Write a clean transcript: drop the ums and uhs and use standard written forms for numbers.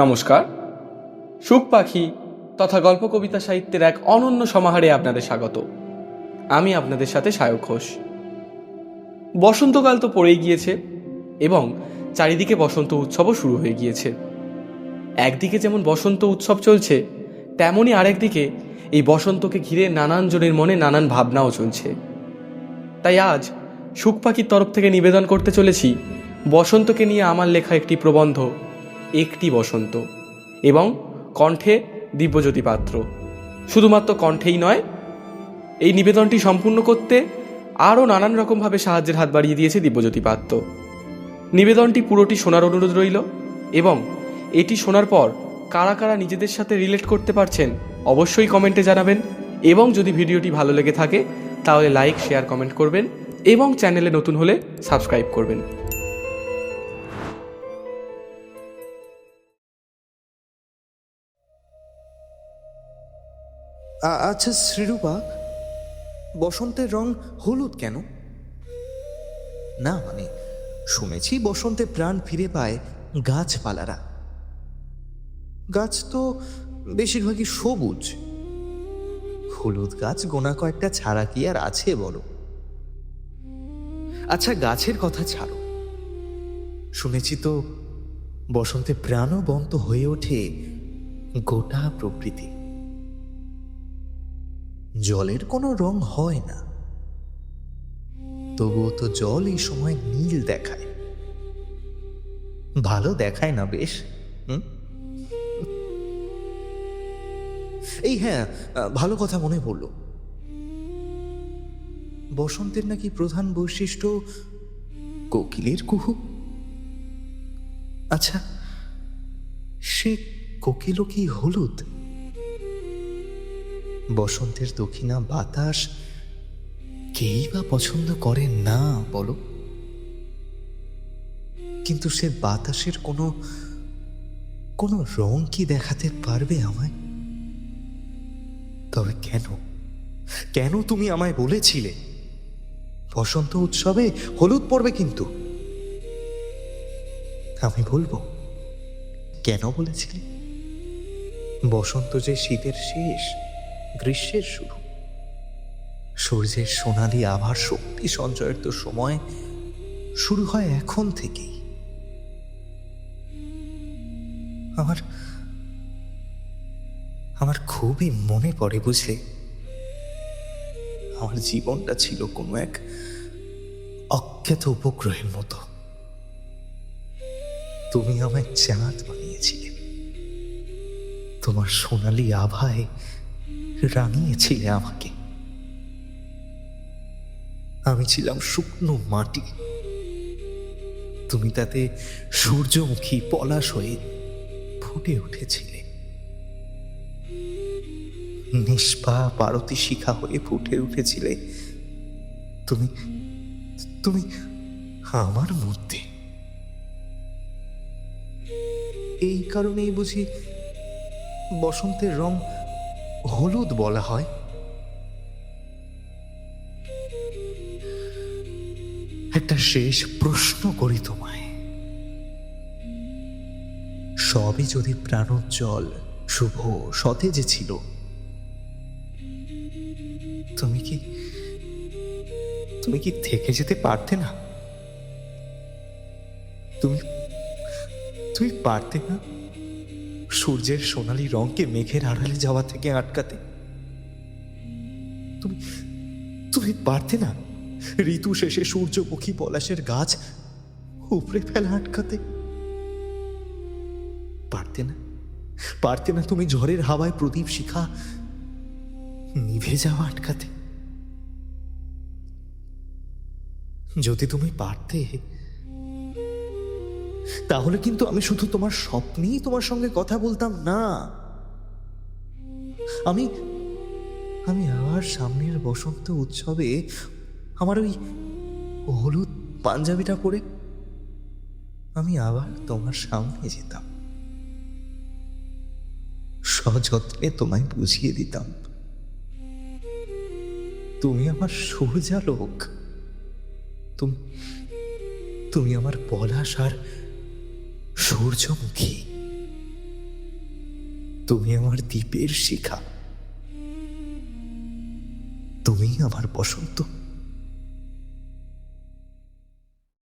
নমস্কার। সুখ পাখি তথা গল্প কবিতা সাহিত্যের এক অনন্য সমাহারে আপনাদের স্বাগত। আমি আপনাদের সাথে সায়ক ঘোষ। বসন্তকাল তো পড়েই গিয়েছে এবং চারিদিকে বসন্ত উৎসবও শুরু হয়ে গিয়েছে। একদিকে যেমন বসন্ত উৎসব চলছে, তেমনই আরেকদিকে এই বসন্তকে ঘিরে নানান জনের মনে নানান ভাবনাও চলছে। তাই আজ সুখ পাখির তরফ থেকে নিবেদন করতে চলেছি বসন্তকে নিয়ে আমার লেখা একটি প্রবন্ধ, একটি বসন্ত, এবং কণ্ঠে দিব্যজ্যোতি পাত্র। শুধুমাত্র কণ্ঠেই নয়, এই নিবেদনটি সম্পূর্ণ করতে আরও নানান রকমভাবে সাহায্যের হাত বাড়িয়ে দিয়েছে দিব্যজ্যোতি পাত্র। নিবেদনটি পুরোটি শোনার অনুরোধ রইল এবং এটি শোনার পর কারা কারা নিজেদের সাথে রিলেট করতে পারছেন অবশ্যই কমেন্টে জানাবেন, এবং যদি ভিডিওটি ভালো লেগে থাকে তাহলে লাইক, শেয়ার, কমেন্ট করবেন এবং চ্যানেলে নতুন হলে সাবস্ক্রাইব করবেন। আচ্ছা শ্রীরূপা, বসন্তের রং হলুদ কেন? না মানে শুনেছি বসন্তে প্রাণ ফিরে পায় গাছপালারা। গাছ তো বেশিরভাগই সবুজ, হলুদ গাছ গোনা কয়েকটা ছাড়া কি আর আছে বলো? আচ্ছা গাছের কথা ছাড়ো, শুনেছি তো বসন্তে প্রাণবন্ত হয়ে ওঠে গোটা প্রকৃতি। জলের কোনো রং হয় না, তবুও তো জল এই সময় নীল দেখায়। ভালো দেখায় না বেশ? এই হ্যাঁ, ভালো কথা মনে পড়ল, বসন্তের নাকি প্রধান বৈশিষ্ট্য কোকিলের কুহু। আচ্ছা, সে কোকিলও কি হলুদ? বসন্তের দক্ষিণা বাতাস কেই বা পছন্দ করে না বলো? কিন্তু সে বাতাসের কোনো কোনো রং কি দেখাতে পারবে আমায়? তবে কেন কেন তুমি আমায় বলেছিলে বসন্ত উৎসবে হলুদ পড়বে? কিন্তু আমি বলবো কেন বলেছিলে। বসন্ত যে শীতের শেষ, গ্রীষ্মের শুরু। সূর্যের সোনালি আভার শক্তি সঞ্চয়ের তো সময় শুরু হয় এখন থেকেই। আমার আমার খুবই মনে পড়ে বুঝলে, আমার জীবনটা ছিল কোনো এক অজ্ঞাত উপগ্রহের মতো। তুমি আমায় চাঁদ বানিয়েছিলে, তোমার সোনালি আভায় রাঙিয়েছিলে আমাকে। আমি ছিলাম শুকনো মাটি, তুমি তাতে সূর্যমুখী পলাশ হয়ে ফুটে উঠেছিলে। নিষ্পাপ আরতি শিখা হয়ে ফুটে উঠেছিলে তুমি তুমি আমার মধ্যে। এই কারণেই বুঝি বসন্তের রং হলুদ বলা হয়। একটা শেষ প্রশ্ন করি তোমায়, সবই যদি প্রাণোজ্জ্বল, শুভ, সতেজ ছিল, তুমি কি থেকে যেতে পারতে না? তুমি পারতে না সূর্যের সোনালী রংকে মেঘের আড়ালে যাওয়া থেকে আটকাতে? তুমি পারতে না ঋতু শেষে সূর্যমুখী পলাশের গাছ উপড়ে ফেলা আটকাতে? পারতে না তুমি ঝড়ের হাওয়ায় প্রদীপ শিখা নিভে যাওয়া আটকাতে? যদি তুমি পারতে, তাহলে কিন্তু আমি শুধু তোমার স্বপ্নেই তোমার সঙ্গে কথা বলতাম না। আমি আবার সামনের বসন্ত উৎসবে আমার ওই হলুদ পাঞ্জাবিটা পরে আমি আবার তোমার সামনে যেতাম, সযত্নে তোমায় বুঝিয়ে দিতাম তুমি আমার সূর্যালোক, তুমি আমার পলাশ আর সূর্যমুখী, তুমি আমার দ্বীপের শিখা, তুমি আমার বসন্ত।